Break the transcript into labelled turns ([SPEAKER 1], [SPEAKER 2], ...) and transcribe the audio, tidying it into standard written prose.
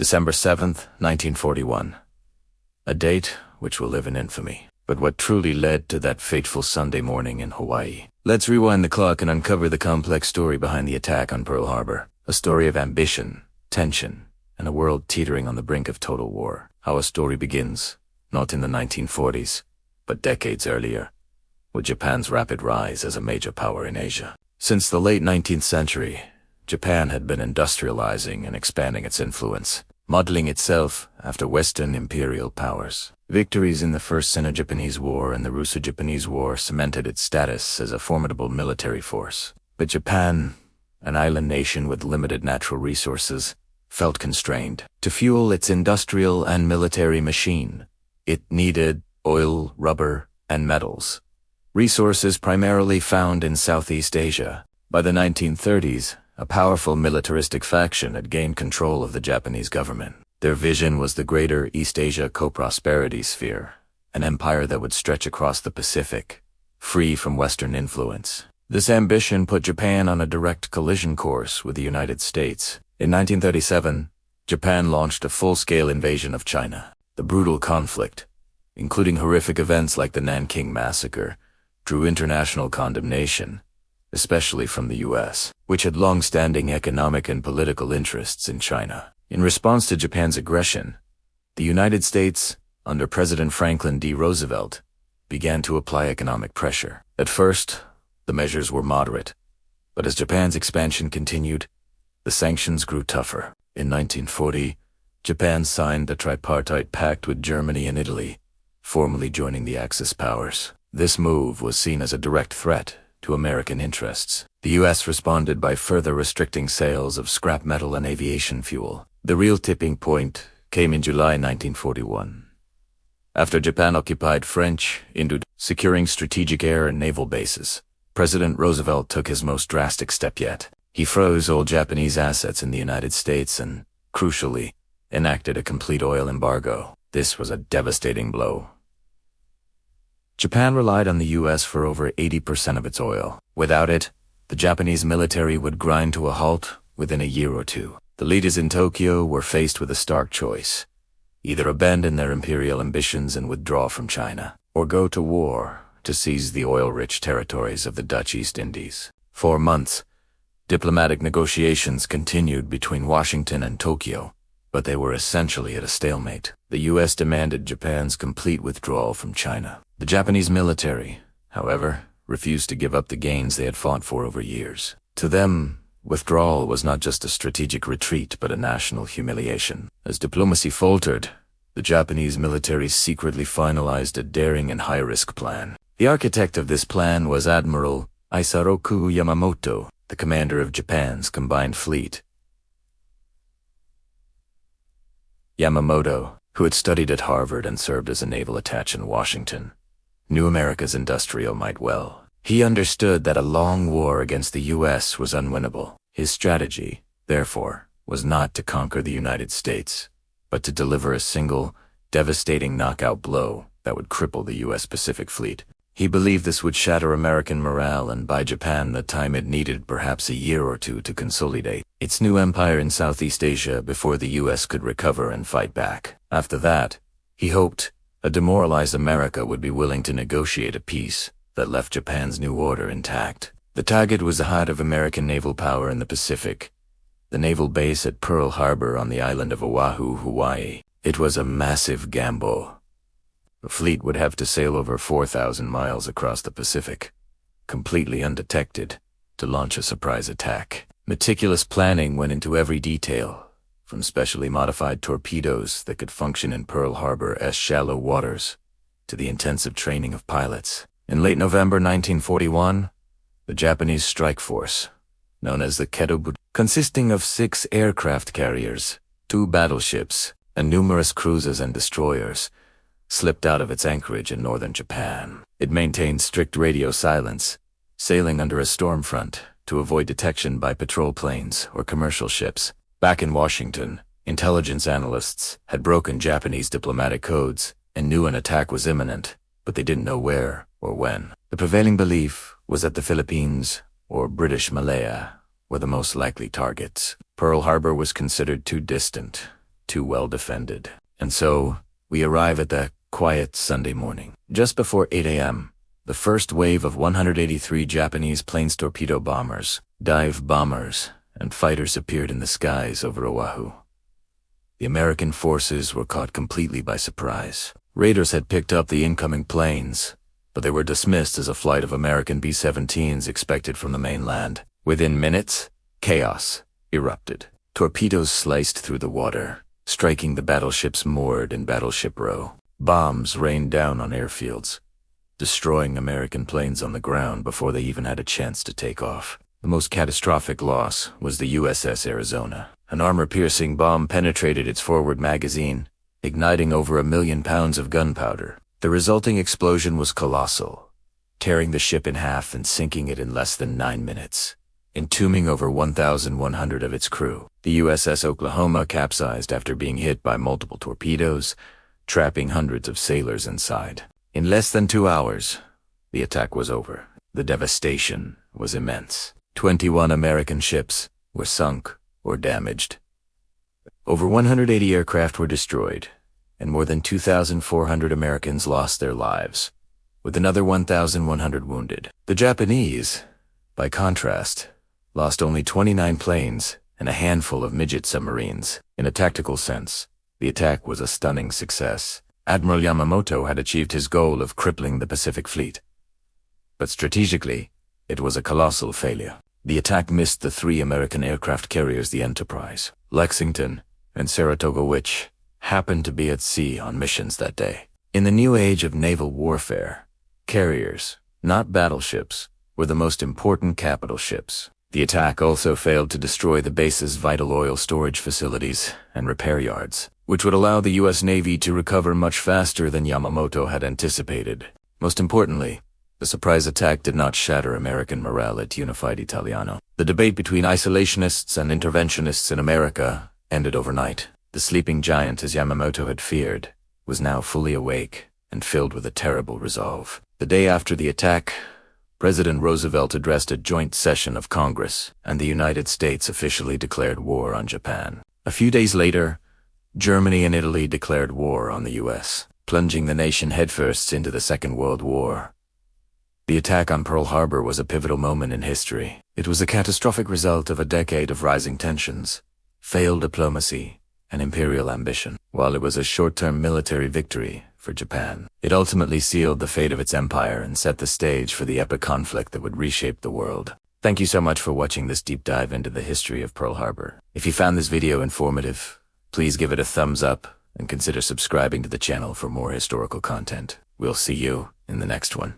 [SPEAKER 1] December 7th, 1941. A date which will live in infamy. But what truly led to that fateful Sunday morning in Hawaii? Let's rewind the clock and uncover the complex story behind the attack on Pearl Harbor. A story of ambition, tension, and a world teetering on the brink of total war. How a story begins, not in the 1940s, but decades earlier, with Japan's rapid rise as a major power in Asia. Since the late 19th century, Japan had been industrializing and expanding its influence, modeling itself after Western imperial powers. Victories in the First Sino-Japanese War and the Russo-Japanese War cemented its status as a formidable military force. But Japan, an island nation with limited natural resources, felt constrained. To fuel its industrial and military machine, it needed oil, rubber, and metals, resources primarily found in Southeast Asia. By the 1930s, a powerful militaristic faction had gained control of the Japanese government. Their vision was the greater East Asia co-prosperity sphere, an empire that would stretch across the Pacific, free from Western influence. This ambition put Japan on a direct collision course with the United States. In 1937, Japan launched a full-scale invasion of China. The brutal conflict, including horrific events like the Nanking Massacre, drew international condemnation, especially from the U.S., which had long-standing economic and political interests in China. In response to Japan's aggression, the United States, under President Franklin D. Roosevelt, began to apply economic pressure. At first, the measures were moderate, but as Japan's expansion continued, the sanctions grew tougher. In 1940, Japan signed a tripartite pact with Germany and Italy, formally joining the Axis powers. This move was seen as a direct threat to American interests. The U.S. responded by further restricting sales of scrap metal and aviation fuel. The real tipping point came in July 1941. After Japan occupied French Indochina, securing strategic air and naval bases, President Roosevelt took his most drastic step yet. He froze all Japanese assets in the United States and, crucially, enacted a complete oil embargo. This was a devastating blow. Japan relied on the U.S. for over 80% of its oil. Without it, the Japanese military would grind to a halt within a year or two. The leaders in Tokyo were faced with a stark choice: either abandon their imperial ambitions and withdraw from China, or go to war to seize the oil-rich territories of the Dutch East Indies. For months, diplomatic negotiations continued between Washington and Tokyo, but they were essentially at a stalemate. The U.S. demanded Japan's complete withdrawal from China. The Japanese military, however, refused to give up the gains they had fought for over years. To them, withdrawal was not just a strategic retreat but a national humiliation. As diplomacy faltered, the Japanese military secretly finalized a daring and high-risk plan. The architect of this plan was Admiral Isoroku Yamamoto, the commander of Japan's combined fleet. Yamamoto, who had studied at Harvard and served as a naval attaché in Washington, knew America's industrial might well. He understood that a long war against the U.S. was unwinnable. His strategy, therefore, was not to conquer the United States, but to deliver a single, devastating knockout blow that would cripple the U.S. Pacific Fleet. He believed this would shatter American morale and buy Japan the time it needed, perhaps a year or two, to consolidate its new empire in Southeast Asia before the U.S. could recover and fight back. After that, he hoped a demoralized America would be willing to negotiate a peace that left Japan's new order intact. The target was the heart of American naval power in the Pacific, the naval base at Pearl Harbor on the island of Oahu, Hawaii. It was a massive gamble. The fleet would have to sail over 4,000 miles across the Pacific, completely undetected, to launch a surprise attack. Meticulous planning went into every detail, from specially modified torpedoes that could function in Pearl Harbor's shallow waters, to the intensive training of pilots. In late November 1941, the Japanese strike force, known as the Ketobut, consisting of 6 aircraft carriers, 2 battleships, and numerous cruisers and destroyers, slipped out of its anchorage in northern Japan. It maintained strict radio silence, sailing under a storm front to avoid detection by patrol planes or commercial ships. Back in Washington, intelligence analysts had broken Japanese diplomatic codes and knew an attack was imminent, but they didn't know where or when. The prevailing belief was that the Philippines, or British Malaya, were the most likely targets. Pearl Harbor was considered too distant, too well defended. And so, we arrive at that quiet Sunday morning. Just before 8 a.m., the first wave of 183 Japanese planes torpedo bombers, dive bombers, and fighters appeared in the skies over Oahu. The American forces were caught completely by surprise. Raiders had picked up the incoming planes, but they were dismissed as a flight of American B-17s expected from the mainland. Within minutes, chaos erupted. Torpedoes sliced through the water, striking the battleships moored in Battleship Row. Bombs rained down on airfields, destroying American planes on the ground before they even had a chance to take off. The most catastrophic loss was the USS Arizona. An armor-piercing bomb penetrated its forward magazine, igniting over 1 million pounds of gunpowder. The resulting explosion was colossal, tearing the ship in half and sinking it in less than 9 minutes, entombing over 1,100 of its crew. The USS Oklahoma capsized after being hit by multiple torpedoes, trapping hundreds of sailors inside. In less than 2 hours, the attack was over. The devastation was immense. 21 American ships were sunk or damaged. Over 180 aircraft were destroyed, and more than 2,400 Americans lost their lives, with another 1,100 wounded. The Japanese, by contrast, lost only 29 planes and a handful of midget submarines. In a tactical sense, the attack was a stunning success. Admiral Yamamoto had achieved his goal of crippling the Pacific Fleet. But strategically, it was a colossal failure. The attack missed the 3 American aircraft carriers, the Enterprise, Lexington, and Saratoga, which happened to be at sea on missions that day. In the new age of naval warfare, carriers, not battleships, were the most important capital ships. The attack also failed to destroy the base's vital oil storage facilities and repair yards, which would allow the U.S. Navy to recover much faster than Yamamoto had anticipated. Most importantly, the surprise attack did not shatter American morale at Unified Italiano. The debate between isolationists and interventionists in America ended overnight. The sleeping giant, as Yamamoto had feared, was now fully awake and filled with a terrible resolve. The day after the attack, President Roosevelt addressed a joint session of Congress, and the United States officially declared war on Japan. A few days later, Germany and Italy declared war on the U.S., plunging the nation headfirst into the Second World War. The attack on Pearl Harbor was a pivotal moment in history. It was a catastrophic result of a decade of rising tensions, failed diplomacy, and imperial ambition. While it was a short-term military victory for Japan, it ultimately sealed the fate of its empire and set the stage for the epic conflict that would reshape the world. Thank you so much for watching this deep dive into the history of Pearl Harbor. If you found this video informative, please give it a thumbs up and consider subscribing to the channel for more historical content. We'll see you in the next one.